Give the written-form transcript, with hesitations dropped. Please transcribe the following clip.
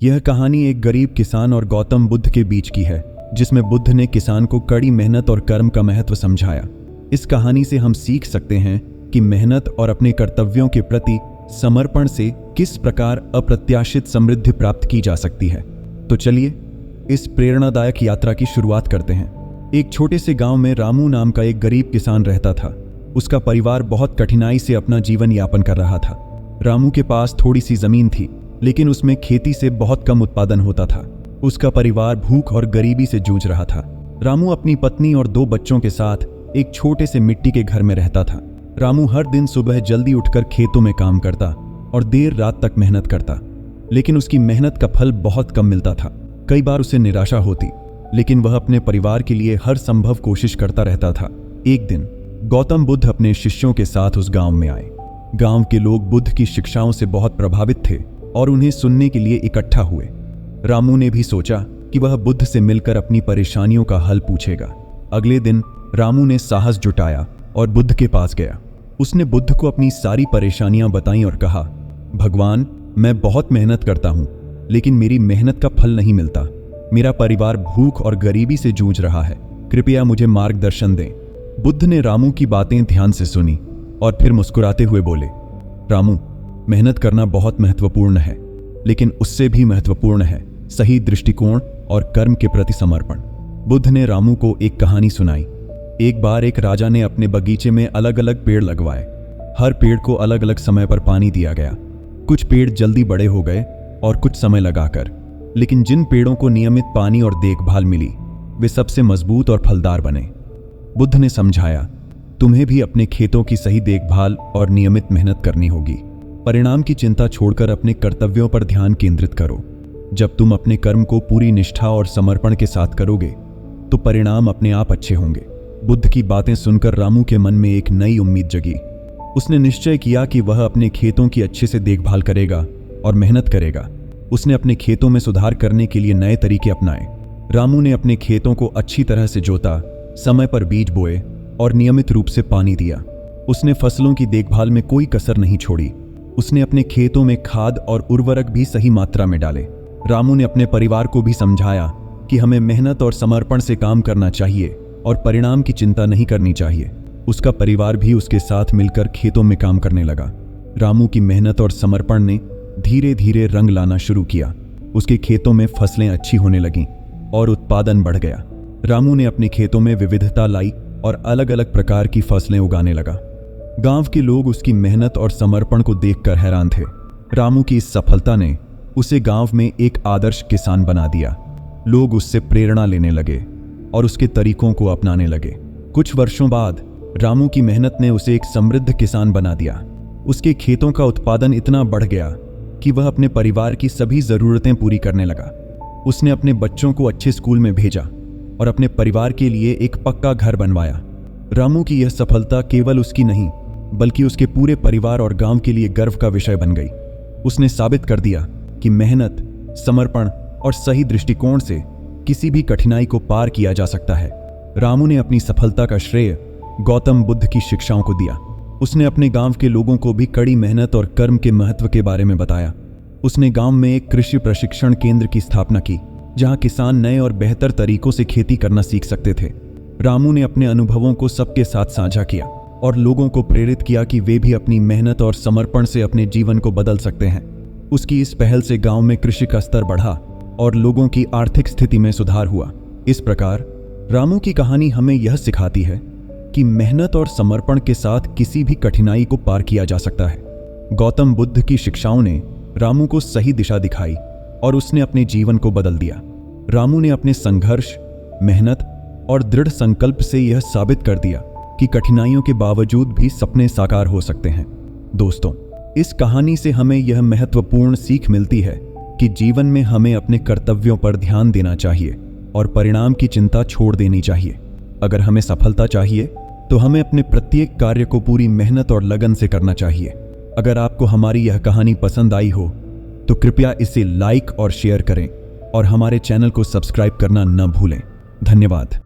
यह कहानी एक गरीब किसान और गौतम बुद्ध के बीच की है, जिसमें बुद्ध ने किसान को कड़ी मेहनत और कर्म का महत्व समझाया। इस कहानी से हम सीख सकते हैं कि मेहनत और अपने कर्तव्यों के प्रति समर्पण से किस प्रकार अप्रत्याशित समृद्धि प्राप्त की जा सकती है। तो चलिए इस प्रेरणादायक यात्रा की शुरुआत करते हैं। एक छोटे से गांव में रामू नाम का एक गरीब किसान रहता था। उसका परिवार बहुत कठिनाई से अपना जीवन यापन कर रहा था। रामू के पास थोड़ी सी जमीन थी, लेकिन उसमें खेती से बहुत कम उत्पादन होता था। उसका परिवार भूख और गरीबी से जूझ रहा था। रामू अपनी पत्नी और 2 बच्चों के साथ एक छोटे से मिट्टी के घर में रहता था। रामू हर दिन सुबह जल्दी उठकर खेतों में काम करता और देर रात तक मेहनत करता, लेकिन उसकी मेहनत का फल बहुत कम मिलता था। कई बार उसे निराशा होती, लेकिन वह अपने परिवार के लिए हर संभव कोशिश करता रहता था। एक दिन गौतम बुद्ध अपने शिष्यों के साथ उस गांव में आए। गांव के लोग बुद्ध की शिक्षाओं से बहुत प्रभावित थे और उन्हें सुनने के लिए इकट्ठा हुए। रामू ने भी सोचा कि वह बुद्ध से मिलकर अपनी परेशानियों का हल पूछेगा। अगले दिन रामू ने साहस जुटाया और बुद्ध के पास गया। उसने बुद्ध को अपनी सारी परेशानियां बताईं और कहा, भगवान, मैं बहुत मेहनत करता हूं, लेकिन मेरी मेहनत का फल नहीं मिलता। मेरा परिवार भूख और गरीबी से जूझ रहा है। कृपया मुझे मार्गदर्शन दें। बुद्ध ने रामू की बातें ध्यान से सुनी और फिर मुस्कुराते हुए बोले, रामू, मेहनत करना बहुत महत्वपूर्ण है, लेकिन उससे भी महत्वपूर्ण है सही दृष्टिकोण और कर्म के प्रति समर्पण। बुद्ध ने रामू को एक कहानी सुनाई। एक बार एक राजा ने अपने बगीचे में अलग अलग पेड़ लगवाए। हर पेड़ को अलग अलग समय पर पानी दिया गया। कुछ पेड़ जल्दी बड़े हो गए और कुछ समय लगाकर, लेकिन जिन पेड़ों को नियमित पानी और देखभाल मिली, वे सबसे मजबूत और फलदार बने। बुद्ध ने समझाया, तुम्हें भी अपने खेतों की सही देखभाल और नियमित मेहनत करनी होगी। परिणाम की चिंता छोड़कर अपने कर्तव्यों पर ध्यान केंद्रित करो। जब तुम अपने कर्म को पूरी निष्ठा और समर्पण के साथ करोगे, तो परिणाम अपने आप अच्छे होंगे। बुद्ध की बातें सुनकर रामू के मन में एक नई उम्मीद जगी। उसने निश्चय किया कि वह अपने खेतों की अच्छे से देखभाल करेगा और मेहनत करेगा। उसने अपने खेतों में सुधार करने के लिए नए तरीके अपनाए। रामू ने अपने खेतों को अच्छी तरह से जोता, समय पर बीज बोए और नियमित रूप से पानी दिया। उसने फसलों की देखभाल में कोई कसर नहीं छोड़ी। उसने अपने खेतों में खाद और उर्वरक भी सही मात्रा में डाले। रामू ने अपने परिवार को भी समझाया कि हमें मेहनत और समर्पण से काम करना चाहिए और परिणाम की चिंता नहीं करनी चाहिए। उसका परिवार भी उसके साथ मिलकर खेतों में काम करने लगा। रामू की मेहनत और समर्पण ने धीरे धीरे रंग लाना शुरू किया। उसके खेतों में फसलें अच्छी होने लगीं और उत्पादन बढ़ गया। रामू ने अपने खेतों में विविधता लाई और अलग अलग प्रकार की फसलें उगाने लगा। गांव के लोग उसकी मेहनत और समर्पण को देखकर हैरान थे। रामू की इस सफलता ने उसे गांव में एक आदर्श किसान बना दिया। लोग उससे प्रेरणा लेने लगे और उसके तरीकों को अपनाने लगे। कुछ वर्षों बाद रामू की मेहनत ने उसे एक समृद्ध किसान बना दिया। उसके खेतों का उत्पादन इतना बढ़ गया कि वह अपने परिवार की सभी जरूरतें पूरी करने लगा। उसने अपने बच्चों को अच्छे स्कूल में भेजा और अपने परिवार के लिए एक पक्का घर बनवाया। रामू की यह सफलता केवल उसकी नहीं, बल्कि उसके पूरे परिवार और गांव के लिए गर्व का विषय बन गई। उसने साबित कर दिया कि मेहनत, समर्पण और सही दृष्टिकोण से किसी भी कठिनाई को पार किया जा सकता है। रामू ने अपनी सफलता का श्रेय गौतम बुद्ध की शिक्षाओं को दिया। उसने अपने गांव के लोगों को भी कड़ी मेहनत और कर्म के महत्व के बारे में बताया। उसने गांव में एक कृषि प्रशिक्षण केंद्र की स्थापना की, जहां किसान नए और बेहतर तरीकों से खेती करना सीख सकते थे। रामू ने अपने अनुभवों को सबके साथ साझा किया और लोगों को प्रेरित किया कि वे भी अपनी मेहनत और समर्पण से अपने जीवन को बदल सकते हैं। उसकी इस पहल से गांव में कृषि का स्तर बढ़ा और लोगों की आर्थिक स्थिति में सुधार हुआ। इस प्रकार रामू की कहानी हमें यह सिखाती है कि मेहनत और समर्पण के साथ किसी भी कठिनाई को पार किया जा सकता है। गौतम बुद्ध की शिक्षाओं ने रामू को सही दिशा दिखाई और उसने अपने जीवन को बदल दिया। रामू ने अपने संघर्ष, मेहनत और दृढ़ संकल्प से यह साबित कर दिया कि कठिनाइयों के बावजूद भी सपने साकार हो सकते हैं। दोस्तों, इस कहानी से हमें यह महत्वपूर्ण सीख मिलती है कि जीवन में हमें अपने कर्तव्यों पर ध्यान देना चाहिए और परिणाम की चिंता छोड़ देनी चाहिए। अगर हमें सफलता चाहिए, तो हमें अपने प्रत्येक कार्य को पूरी मेहनत और लगन से करना चाहिए। अगर आपको हमारी यह कहानी पसंद आई हो, तो कृपया इसे लाइक और शेयर करें और हमारे चैनल को सब्सक्राइब करना न भूलें। धन्यवाद।